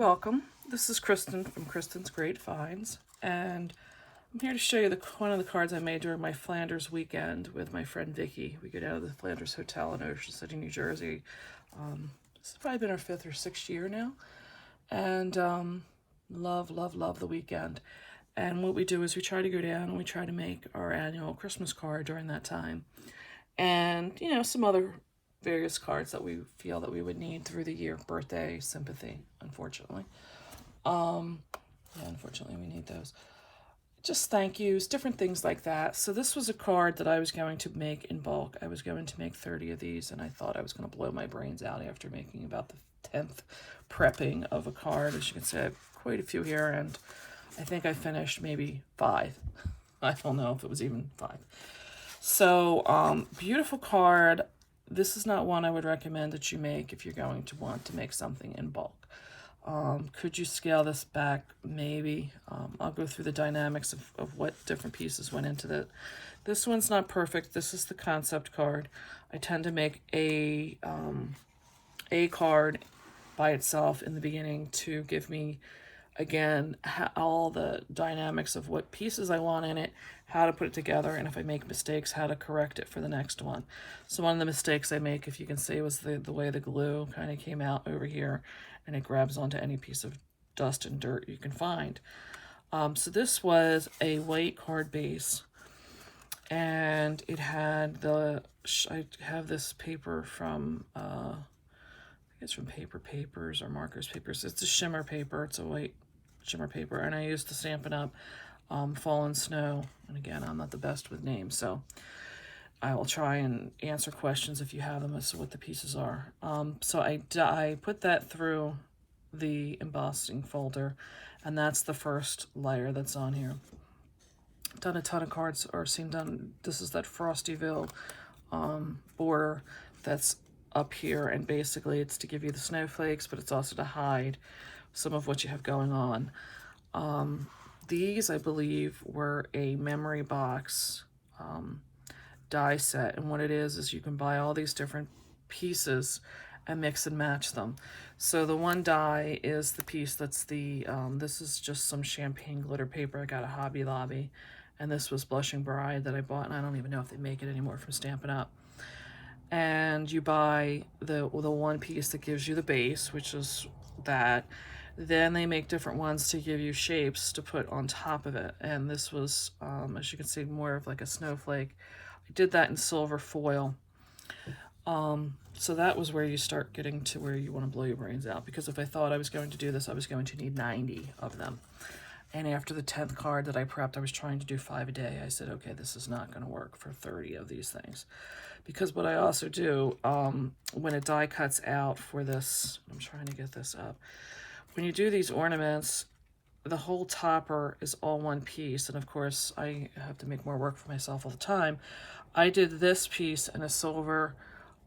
Welcome. This is Kristen from Kristen's Great Finds, and I'm here to show you one of the cards I made during my Flanders weekend with my friend Vicky. We go down to the Flanders Hotel in Ocean City, New Jersey. This has probably been our 5th or 6th year now, and love the weekend. And what we do is we try to go down and we try to make our annual Christmas card during that time, and some other various cards that we feel that we would need through the year. Birthday, sympathy, unfortunately. Yeah, unfortunately we need those. Just thank yous, different things like that. So this was a card that I was going to make in bulk. I was going to make 30 of these, and I thought I was going to blow my brains out after making about the 10th prepping of a card. As you can see, I have quite a few here, and I think I finished maybe 5. I don't know if it was even 5. So, beautiful card. This is not one I would recommend that you make if you're going to want to make something in bulk. Could you scale this back? Maybe. I'll go through the dynamics of what different pieces went into it. This one's not perfect. This is the concept card. I tend to make a card by itself in the beginning to give me, again, all the dynamics of what pieces I want in it, how to put it together, and if I make mistakes, how to correct it for the next one. So one of the mistakes I make, if you can see, was the way the glue kind of came out over here, and it grabs onto any piece of dust and dirt you can find. So this was a white card base, and it had I have this paper from, I think it's from Paper Papers or Markers Papers. It's a shimmer paper. It's a white shimmer paper, and I used to Stampin' Up! Fallen Snow. And again, I'm not the best with names, so I will try and answer questions if you have them as to what the pieces are. So I put that through the embossing folder, and that's the first layer that's on here. Done a ton of cards, or seen done. This is that Frostyville border that's up here, and basically it's to give you the snowflakes, but it's also to hide some of what you have going on. These, I believe, were a memory box die set, and what it is you can buy all these different pieces and mix and match them. So the one die is the piece that's the, this is just some champagne glitter paper I got at Hobby Lobby, and this was Blushing Bride that I bought, and I don't even know if they make it anymore from Stampin' Up! And you buy the one piece that gives you the base, which is that. Then they make different ones to give you shapes to put on top of it. And this was, as you can see, more of like a snowflake. I did that in silver foil. So that was where you start getting to where you want to blow your brains out. Because if I thought I was going to do this, I was going to need 90 of them. And after the 10th card that I prepped, I was trying to do 5 a day. I said, okay, this is not going to work for 30 of these things. Because what I also do, when a die cuts out for this, I'm trying to get this up. When you do these ornaments, the whole topper is all one piece. And of course, I have to make more work for myself all the time. I did this piece in a silver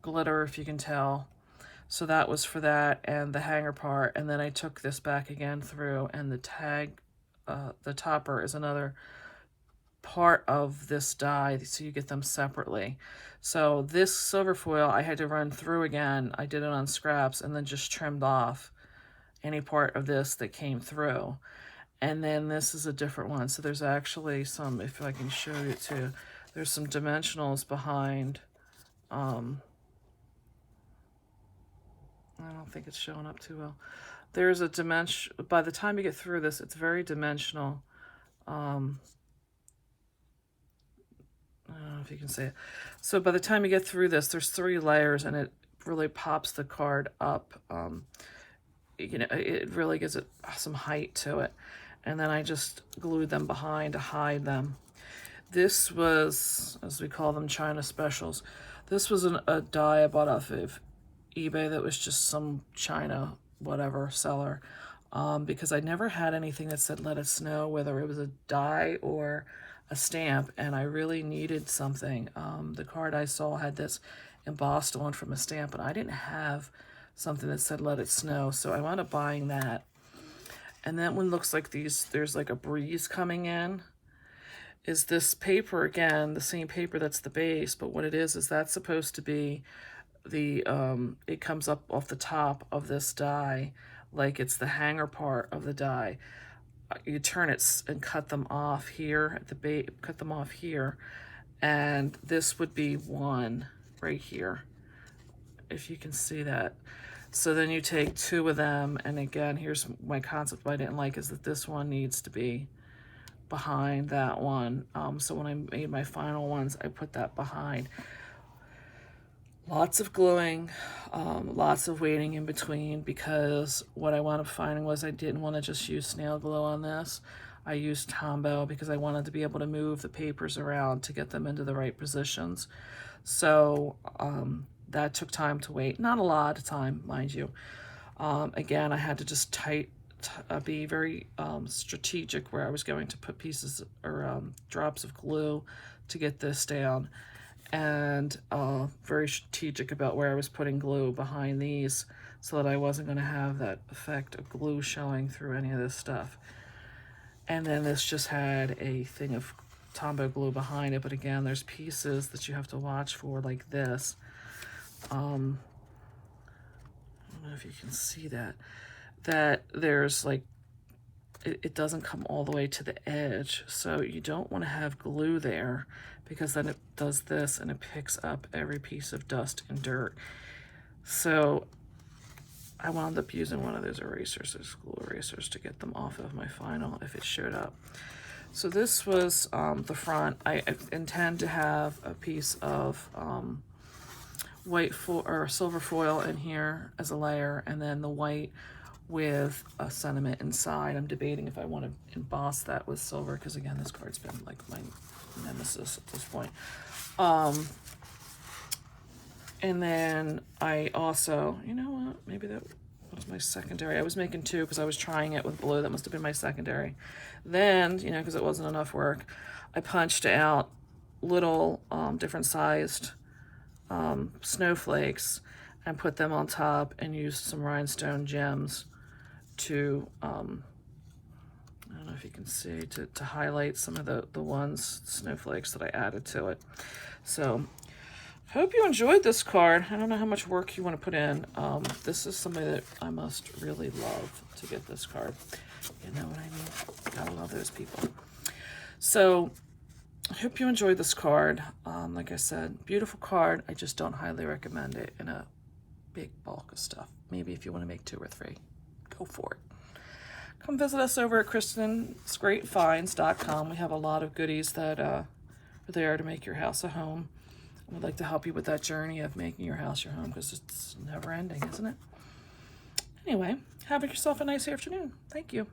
glitter, if you can tell. So that was for that, and the hanger part. And then I took this back again through, and the tag, the topper is another part of this die, so you get them separately. So this silver foil I had to run through again. I did it on scraps and then just trimmed off any part of this that came through. And then this is a different one. So there's actually some, if I can show you too, there's some dimensionals behind. I don't think it's showing up too well. There's a dimension, by the time you get through this, it's very dimensional. I don't know if you can see it. So by the time you get through this, there's 3 layers, and it really pops the card up. It really gives it some height to it. And then I just glued them behind to hide them. This was, as we call them, China Specials. This was a die I bought off of eBay that was just some China whatever seller, because I never had anything that said Let It Snow, whether it was a die or a stamp, and I really needed something. The card I saw had this embossed on from a stamp, and I didn't have something that said Let It Snow, so I wound up buying that. And that one looks like there's like a breeze coming in. Is this paper, again, the same paper that's the base, but what it is that's supposed to be the, it comes up off the top of this die like it's the hanger part of the die. You turn it and cut them off here at the base, cut them off here, and this would be one right here, if you can see that. So then you take two of them, and again, here's my concept what I didn't like is that this one needs to be behind that one. So when I made my final ones, I put that behind. Lots of gluing, lots of waiting in between, because what I wound up finding was I didn't want to just use snail glue on this. I used Tombow because I wanted to be able to move the papers around to get them into the right positions. So that took time to wait. Not a lot of time, mind you. Again, I had to just be very strategic where I was going to put pieces or drops of glue to get this down, and very strategic about where I was putting glue behind these so that I wasn't going to have that effect of glue showing through any of this stuff. And then this just had a thing of Tombow glue behind it, but again, there's pieces that you have to watch for, like this. I don't know if you can see that there's like, it doesn't come all the way to the edge, so you don't want to have glue there, because then it does this and it picks up every piece of dust and dirt. So I wound up using one of those erasers, those glue erasers, to get them off of my final if it showed up. So this was the front. I intend to have a piece of white or silver foil in here as a layer, and then the white with a sentiment inside. I'm debating if I want to emboss that with silver, because again, this card's been like my nemesis at this point. And then I also, you know what, maybe that was my secondary. I was making two because I was trying it with blue. That must have been my secondary. Then, you know, because it wasn't enough work, I punched out little different sized snowflakes and put them on top, and used some rhinestone gems to, I don't know if you can see, to highlight some of the snowflakes that I added to it. So hope you enjoyed this card. I don't know how much work you want to put in. This is somebody that I must really love to get this card. You know what I mean? Gotta love those people. So I hope you enjoyed this card. Like I said, beautiful card. I just don't highly recommend it in a big bulk of stuff. Maybe if you want to make 2 or 3, go for it. Come visit us over at Kristen'sGreatFinds.com. We have a lot of goodies that are there to make your house a home. We'd like to help you with that journey of making your house your home, because it's never ending, isn't it? Anyway, have yourself a nice afternoon. Thank you.